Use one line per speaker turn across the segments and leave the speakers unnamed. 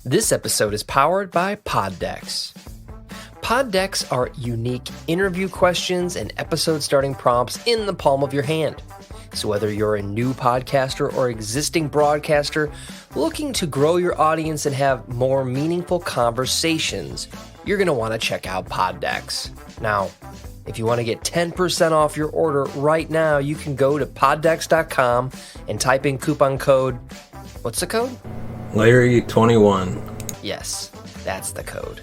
This episode is powered by Pod Decks. Pod Decks are unique interview questions and episode starting prompts in the palm of your hand. So whether you're a new podcaster or existing broadcaster looking to grow your audience and have more meaningful conversations, you're going to want to check out Pod Decks. Now, if you want to get 10% off your order right now, you can go to poddecks.com and type in coupon code. What's the code?
Larry21.
Yes, that's the code.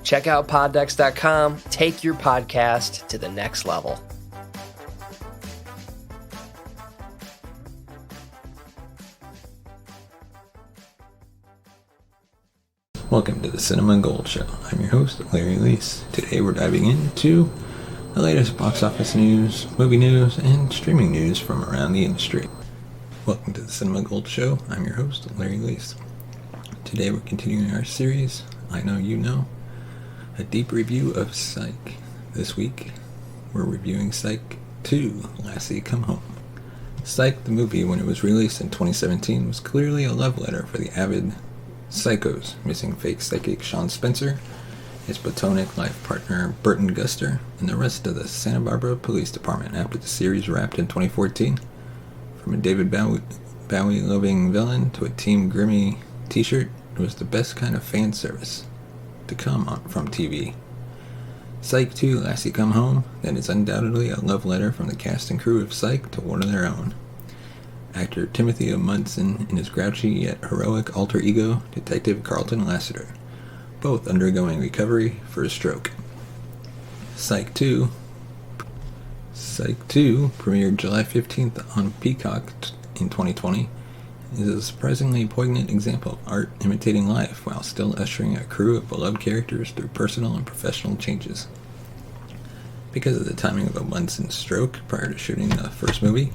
Check out poddecks.com. Take your podcast to the next level.
Welcome to the Cinema Gold Show. I'm your host, Larry Leese. Today we're diving into the latest box office news, movie news, and streaming news from around the industry. Welcome to the Cinema Gold Show. I'm your host, Larry Leese. Today we're continuing our series, I Know You Know, a deep review of Psych. This week we're reviewing Psych 2, Lassie Come Home. Psych, the movie, when it was released in 2017, was clearly a love letter for the avid Psych-Os, missing fake psychic Shawn Spencer, his platonic life partner Burton Guster, and the rest of the Santa Barbara Police Department after the series wrapped in 2014. From a David Bowie-loving villain to a Team Grimmy t-shirt, it was the best kind of fan service to come from TV. Psych 2, Lassie Come Home, that is undoubtedly a love letter from the cast and crew of Psych to one of their own. Actor Timothy Omundson and his grouchy yet heroic alter ego, Detective Carlton Lassiter, both undergoing recovery for a stroke. Psych 2 premiered July 15th on Peacock in 2020, is a surprisingly poignant example of art imitating life while still ushering a crew of beloved characters through personal and professional changes. Because of the timing of Omundson's stroke prior to shooting the first movie,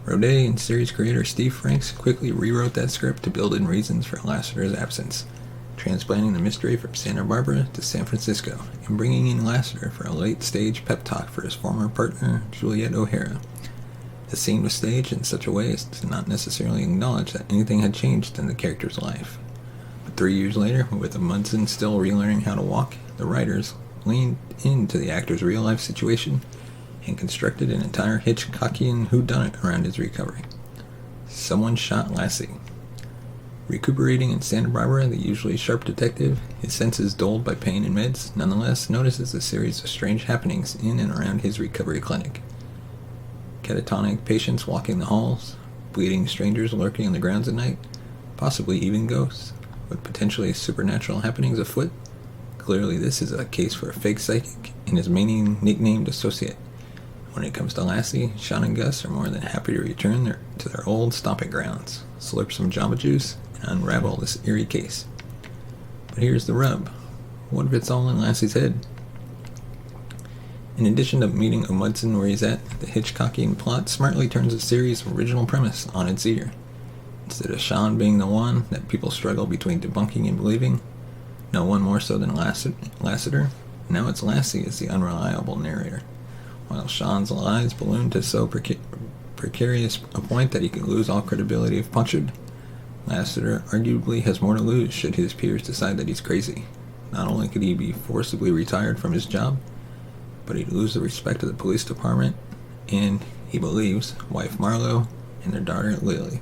Roday and series creator Steve Franks quickly rewrote that script to build in reasons for Lassiter's absence, transplanting the mystery from Santa Barbara to San Francisco, and bringing in Lassiter for a late-stage pep talk for his former partner, Juliet O'Hara. The scene was staged in such a way as to not necessarily acknowledge that anything had changed in the character's life. But 3 years later, with Omundson still relearning how to walk, the writers leaned into the actor's real-life situation and constructed an entire Hitchcockian whodunit around his recovery. Someone shot Lassie. Recuperating in Santa Barbara, the usually sharp detective, his senses dulled by pain and meds, nonetheless notices a series of strange happenings in and around his recovery clinic. Catatonic patients walking the halls, bleeding strangers lurking on the grounds at night, possibly even ghosts, with potentially supernatural happenings afoot. Clearly this is a case for a fake psychic and his many nicknamed associate. When it comes to Lassie, Shawn and Gus are more than happy to return to their old stomping grounds, slurp some Jamba Juice, and unravel this eerie case. But here's the rub. What if it's all in Lassie's head? In addition to meeting Omundson where he's at, the Hitchcockian plot smartly turns the series' original premise on its ear. Instead of Shawn being the one that people struggle between debunking and believing, no one more so than Lassiter, now it's Lassie as the unreliable narrator. While Shawn's lies balloon to so precarious a point that he could lose all credibility if punctured, Lassiter arguably has more to lose should his peers decide that he's crazy. Not only could he be forcibly retired from his job, but he'd lose the respect of the police department and, he believes, wife Marlo and their daughter Lily.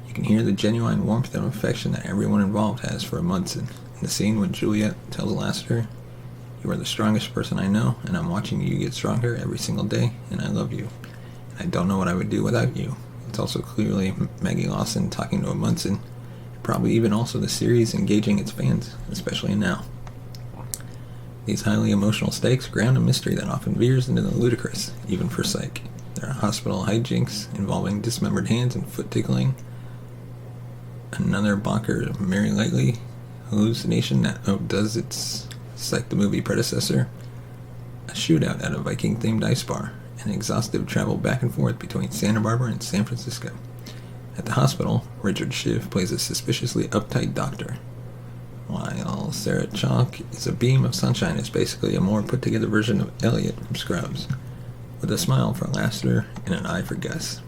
You can hear the genuine warmth and affection that everyone involved has for Omundson in the scene when Juliet tells Lassiter, "You are the strongest person I know, and I'm watching you get stronger every single day, and I love you. And I don't know what I would do without you." It's also clearly Maggie Lawson talking to Omundson, probably even also the series engaging its fans, especially now. These highly emotional stakes ground a mystery that often veers into the ludicrous, even for Psych. There are hospital hijinks involving dismembered hands and foot tickling, another bonker Mary Lightly hallucination that outdoes its Psych the movie predecessor, a shootout at a Viking-themed ice bar, and exhaustive travel back and forth between Santa Barbara and San Francisco. At the hospital, Richard Schiff plays a suspiciously uptight doctor, while Sarah Chalk is a beam of sunshine, is basically a more put-together version of Elliot from Scrubs, with a smile for Lassiter and an eye for Gus.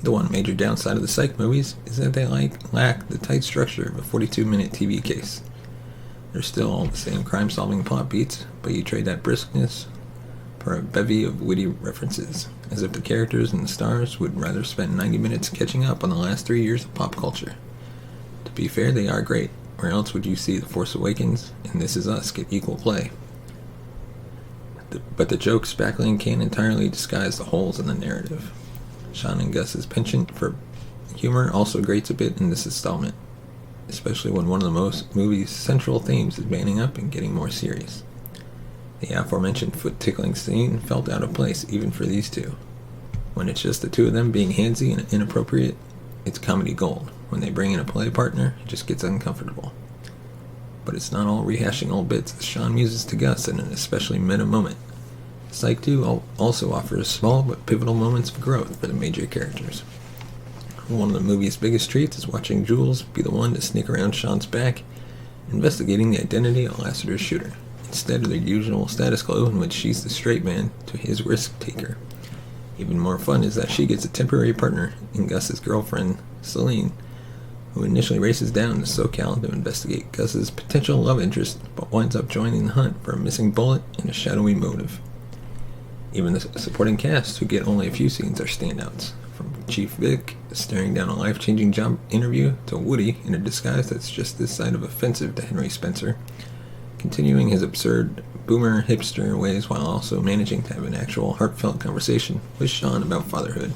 The one major downside of the Psych movies is that they lack the tight structure of a 42-minute TV case. They're still all the same crime-solving plot beats, but you trade that briskness for a bevy of witty references, as if the characters and the stars would rather spend 90 minutes catching up on the last 3 years of pop culture. To be fair, they are great. Where else would you see The Force Awakens and This Is Us get equal play? But the jokes spackling can't entirely disguise the holes in the narrative. Shawn and Gus's penchant for humor also grates a bit in this installment, especially when one of the movie's central themes is banding up and getting more serious. The aforementioned foot-tickling scene felt out of place even for these two. When it's just the two of them being handsy and inappropriate, it's comedy gold. When they bring in a play partner, it just gets uncomfortable. But it's not all rehashing old bits as Shawn muses to Gus in an especially meta moment. Psych 2 also offers small but pivotal moments of growth for the major characters. One of the movie's biggest treats is watching Jules be the one to sneak around Shawn's back, investigating the identity of Lassiter's shooter, instead of the usual status quo in which she's the straight man to his risk-taker. Even more fun is that she gets a temporary partner in Gus's girlfriend, Celine, who initially races down to SoCal to investigate Gus's potential love interest, but winds up joining the hunt for a missing bullet and a shadowy motive. Even the supporting cast, who get only a few scenes, are standouts. From Chief Vic staring down a life-changing job interview to Woody in a disguise that's just this side of offensive to Henry Spencer, continuing his absurd boomer hipster ways while also managing to have an actual heartfelt conversation with Shawn about fatherhood.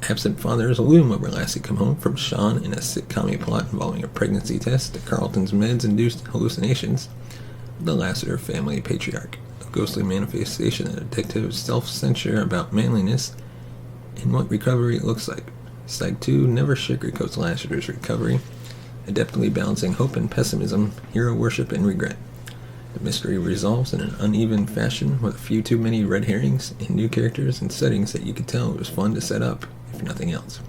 Absent fathers loom over Lassie Come Home, from Shawn in a sitcom plot involving a pregnancy test to Carlton's meds-induced hallucinations, the Lassiter family patriarch, a ghostly manifestation of a detective's self-censure about manliness and what recovery looks like. Psych 2 never sugarcoats Lassiter's recovery, adeptly balancing hope and pessimism, hero worship and regret. The mystery resolves in an uneven fashion with a few too many red herrings and new characters and settings that you could tell it was fun to set up, if nothing else.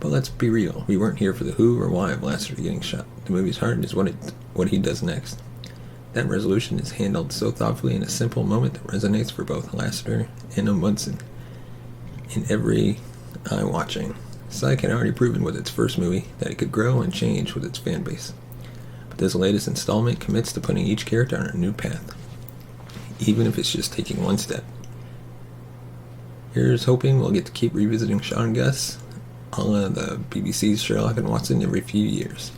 But let's be real, we weren't here for the who or why of Lassiter getting shot. The movie's heart is what he does next. That resolution is handled so thoughtfully in a simple moment that resonates for both Lassiter and Omundson in every eye watching. Psych had already proven with its first movie that it could grow and change with its fan base. But this latest installment commits to putting each character on a new path, even if it's just taking one step. Here's hoping we'll get to keep revisiting Shawn and Gus, a la the BBC's Sherlock and Watson, every few years.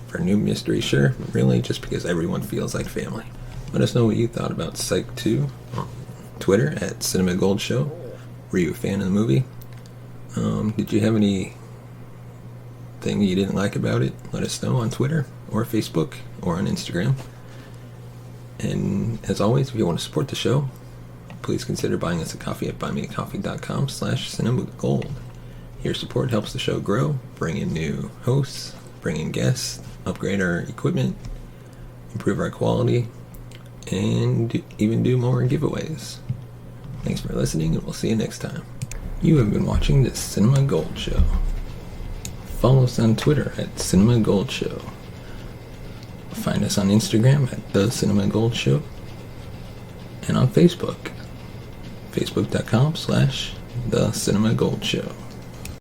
For a new mystery, sure, but really just because everyone feels like family. Let us know what you thought about Psych 2 on Twitter at CinemaGoldShow. Were you a fan of the movie? Did you have any thing you didn't like about it? Let us know on Twitter or Facebook or on Instagram. And as always, if you want to support the show, please consider buying us a coffee at buymeacoffee.com/cinemagold. Your support helps the show grow, bring in new hosts, bring in guests, upgrade our equipment, improve our quality, and even do more giveaways. Thanks for listening, and we'll see you next time. You have been watching the Cinema Gold Show. Follow us on Twitter at Cinema Gold Show. Find us on Instagram at The Cinema Gold Show. And on Facebook, facebook.com/The Cinema Gold Show.